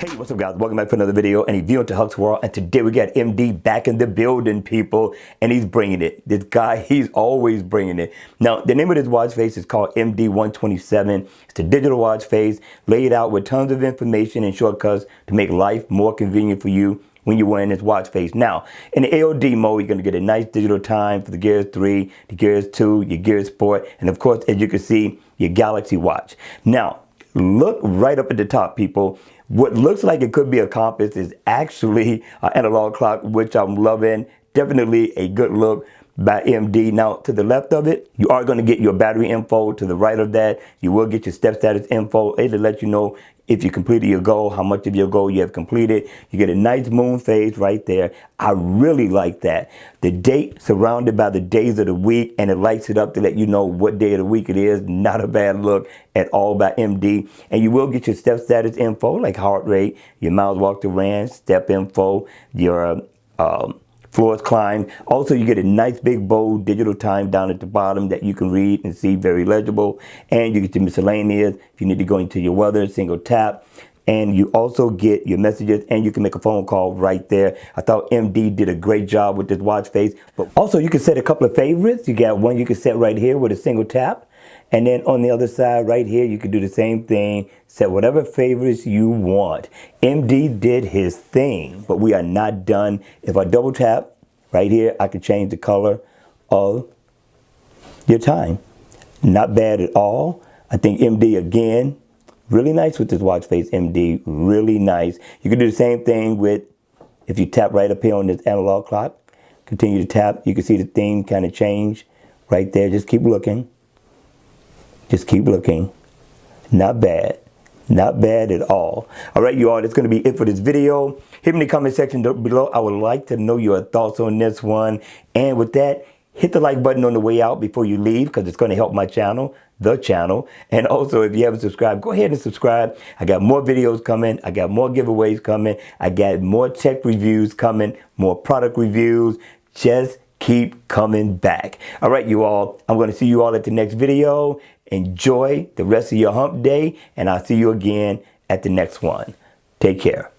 Hey, what's up guys? Welcome back for another video and a view into Huck's World. And today we got MD back in the building, people, and he's bringing it. This guy, he's always bringing it. Now, the name of this watch face is called MD 127. It's a digital watch face laid out with tons of information and shortcuts to make life more convenient for you when you're wearing this watch face. Now, in the ODMO, you're gonna get a nice digital time for the Gears 3, the Gears 2, your Gears Sport, and of course, as you can see, your Galaxy watch. Now, look right up at the top, people. What looks like it could be a compass is actually an analog clock, which I'm loving. Definitely a good look by MD. Now, to the left of it, you are going to get your battery info. To the right of that, you will get your step status info. It'll let you know if you completed your goal, how much of your goal you have completed. You get a nice moon phase right there. I really like that. The date surrounded by the days of the week, and it lights it up to let you know what day of the week it is. Not a bad look at all by MD. And you will get your step status info, like heart rate, your miles walked or ran, step info, your floors climbed. Also, you get a nice big bold digital time down at the bottom that you can read and see, very legible. And you get your miscellaneous if you need to go into your weather, single tap. And you also get your messages, and you can make a phone call right there. I thought MD did a great job with this watch face. But also, you can set a couple of favorites. You got one you can set right here with a single tap. And then on the other side right here, you can do the same thing. Set whatever favorites you want. MD did his thing, but we are not done. If I double tap right here, I can change the color of your time. Not bad at all. I think MD, again, really nice with this watch face. MD, really nice. You can do the same thing with, if you tap right up here on this analog clock, continue to tap, you can see the theme kind of change right there. Just keep looking. Just keep looking. Not bad. Not bad at all. All right, you all, that's going to be it for this video. Hit me in the comment section below. I would like to know your thoughts on this one. And with that, hit the like button on the way out before you leave, because it's going to help my channel, the channel. And also, if you haven't subscribed, go ahead and subscribe. I got more videos coming. I got more giveaways coming. I got more tech reviews coming, more product reviews. Just keep coming back. All right, you all, I'm going to see you all at the next video. Enjoy the rest of your hump day, and I'll see you again at the next one. Take care.